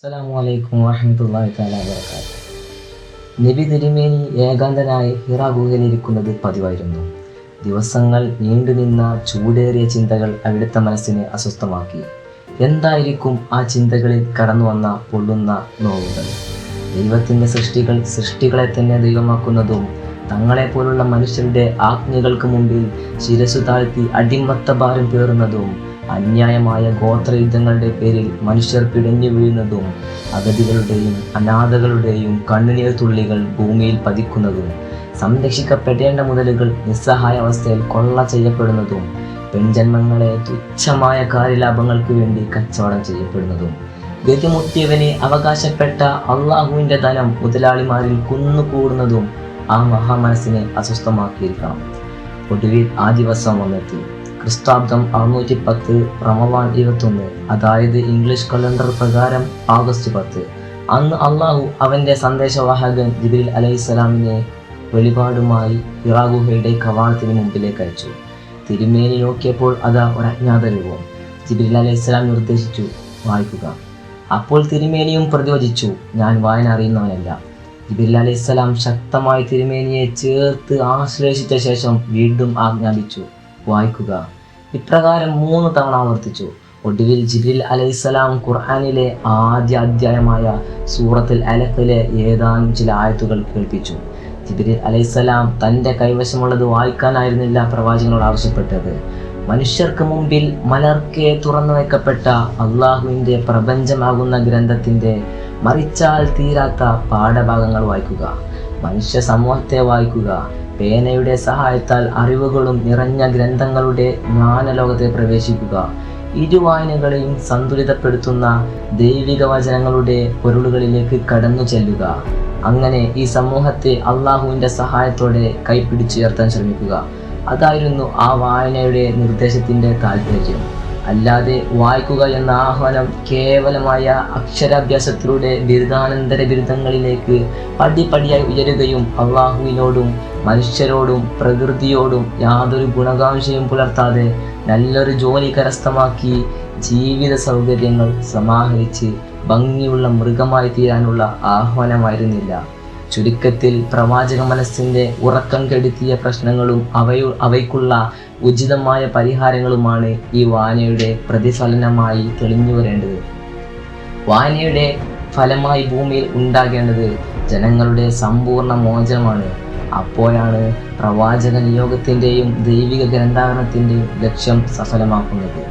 അസ്സലാമു അലൈക്കും വറഹ്മത്തുള്ളാഹി തആല വബറകാതുഹു. നബി തിരുമേനി ഏകാന്തനായി ഹിറാ ഗുഹയിലിരിക്കുന്നത് പതിവായിരുന്നു. ദിവസങ്ങൾ നീണ്ടുനിന്ന ചൂടേറിയ ചിന്തകൾ അവിടുത്തെ മനസ്സിനെ അസ്വസ്ഥമാക്കി. എന്തായിരിക്കും ആ ചിന്തകളിൽ കടന്നു വന്ന പൊള്ളുന്ന നോവുകൾ? ദൈവത്തിൻ്റെ സൃഷ്ടികളെ തന്നെ ദൈവമാക്കുന്നതും തങ്ങളെപ്പോലുള്ള മനുഷ്യരുടെ ആജ്ഞകൾക്ക് മുമ്പിൽ ശിരസു താഴ്ത്തി അടിമത്ത ഭാരം പേറുന്നതും അന്യായമായ ഗോത്രയുദ്ധങ്ങളുടെ പേരിൽ മനുഷ്യർ പിടഞ്ഞു വീഴുന്നതും അഗതികളുടെയും അനാഥകളുടെയും കണ്ണുനീർ തുള്ളികൾ ഭൂമിയിൽ പതിക്കുന്നതും സംരക്ഷിക്കപ്പെടേണ്ട മുതലുകൾ നിസ്സഹായ അവസ്ഥയിൽ കൊള്ള ചെയ്യപ്പെടുന്നതും പെൺജന്മങ്ങളെ തുച്ഛമായ കാര്യലാഭങ്ങൾക്ക് വേണ്ടി കച്ചവടം ചെയ്യപ്പെടുന്നതും ഗതിമുട്ടിയവന് അവകാശപ്പെട്ട അള്ളാഹുവിൻ്റെ ധനം മുതലാളിമാരിൽ കുന്നുകൂടുന്നതും ആ മഹാമനസ്സിനെ അസ്വസ്ഥമാക്കിയിരിക്കണം. ഒടുവിൽ ആ ദിവസം വന്നെത്തി. ക്രിസ്താബ്ദം 610 റമളാൻ 21, അതായത് ഇംഗ്ലീഷ് കലണ്ടർ പ്രകാരം ആഗസ്റ്റ് 10. അന്ന് അള്ളാഹു അവൻ്റെ സന്ദേശവാഹകൻ ജിബ്രീൽ അലൈഹിസ്സലാമിനെ വെളിപാടുമായി ഹിറാ ഗുഹയുടെ കവാടത്തിന് മുമ്പിലേക്ക് അയച്ചു. തിരുമേനി നോക്കിയപ്പോൾ അതാ ഒരു അജ്ഞാത രൂപം. ജിബ്രീൽ അലൈഹിസ്സലാം നിർദ്ദേശിച്ചു, വായിക്കുക. അപ്പോൾ തിരുമേനിയും പ്രതിവചിച്ചു, ഞാൻ വായന അറിയുന്നവനല്ല. ജിബ്രീൽ അലൈഹിസ്സലാം ശക്തമായി തിരുമേനിയെ ചേർത്ത് ആശ്ലേഷിച്ച ശേഷം വീണ്ടും ആജ്ഞാപിച്ചു, വായിക്കുക. ഇപ്രകാരം 3 തവണ ആവർത്തിച്ചു. ഒടുവിൽ ജിബ്രീൽ അലൈഹിസ്സലാം ഖുർആനിലെ ആദ്യ അധ്യായമായ സൂറത്തുൽ അലഖിലെ ഏതാനും ചില ആയത്തുകൾ കേൾപ്പിച്ചു. ജിബ്രീൽ അലൈഹിസ്സലാം തൻ്റെ കൈവശമുള്ളത് വായിക്കാനായിരുന്നില്ല പ്രവാചകനോട് ആവശ്യപ്പെട്ടത്. മനുഷ്യർക്ക് മുമ്പിൽ മലർക്കെ തുറന്നു വയ്ക്കപ്പെട്ട അള്ളാഹുവിൻ്റെ പ്രപഞ്ചമാകുന്ന ഗ്രന്ഥത്തിൻ്റെ മറിച്ചാൽ തീരാത്ത പാഠഭാഗങ്ങൾ വായിക്കുക. മനുഷ്യ സമൂഹത്തെ വായിക്കുക. പേനയുടെ സഹായത്താൽ അറിവുകളും നിറഞ്ഞ ഗ്രന്ഥങ്ങളുടെ ജ്ഞാനലോകത്തെ പ്രവേശിക്കുക. ഇരുവായനകളെയും സന്തുലിതപ്പെടുത്തുന്ന ദൈവിക വചനങ്ങളുടെ പൊരുളുകളിലേക്ക് കടന്നു ചെല്ലുക. അങ്ങനെ ഈ സമൂഹത്തെ അള്ളാഹുവിൻ്റെ സഹായത്തോടെ കൈപ്പിടിച്ചുയർത്താൻ ശ്രമിക്കുക. അതായിരുന്നു ആ വായനയുടെ നിർദ്ദേശത്തിൻ്റെ താല്പര്യം. അല്ലാതെ വായിക്കുക എന്ന ആഹ്വാനം കേവലമായ അക്ഷരാഭ്യാസത്തിലൂടെ ബിരുദാനന്തര ബിരുദങ്ങളിലേക്ക് പടിപടിയായി ഉയരുകയും അള്ളാഹുവിനോടും മനുഷ്യരോടും പ്രകൃതിയോടും യാതൊരു ഗുണകാംക്ഷയും പുലർത്താതെ നല്ലൊരു ജോലി കരസ്ഥമാക്കി ജീവിത സൗകര്യങ്ങൾ സമാഹരിച്ച് ഭംഗിയുള്ള മൃഗമായി തീരാനുള്ള ആഹ്വാനമായിരുന്നില്ല. ചുരുക്കത്തിൽ പ്രവാചക മനസ്സിൻ്റെ ഉറക്കം കെടുത്തിയ പ്രശ്നങ്ങളും അവയ്ക്കുള്ള ഉചിതമായ പരിഹാരങ്ങളുമാണ് ഈ വായനയുടെ പ്രതിഫലനമായി തെളിഞ്ഞു വരേണ്ടത്. വായനയുടെ ഫലമായി ഭൂമിയിൽ ഉണ്ടാകേണ്ടത് ജനങ്ങളുടെ സമ്പൂർണ്ണ മോചനമാണ്. അപ്പോഴാണ് പ്രവാചക നിയോഗത്തിൻ്റെയും ദൈവിക ഗ്രന്ഥാകരണത്തിൻ്റെയും ലക്ഷ്യം സഫലമാക്കുന്നത്.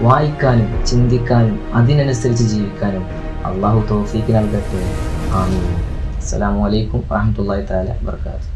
വായിക്കാനും ചിന്തിക്കാനും അതിനനുസരിച്ച് ജീവിക്കാനും അള്ളാഹു തൗഫീഖ് നൽകട്ടെ. ആമീൻ. അസ്സലാമു അലൈക്കും വറഹ്മത്തുള്ളാഹി തആല വബറകാതുഹു.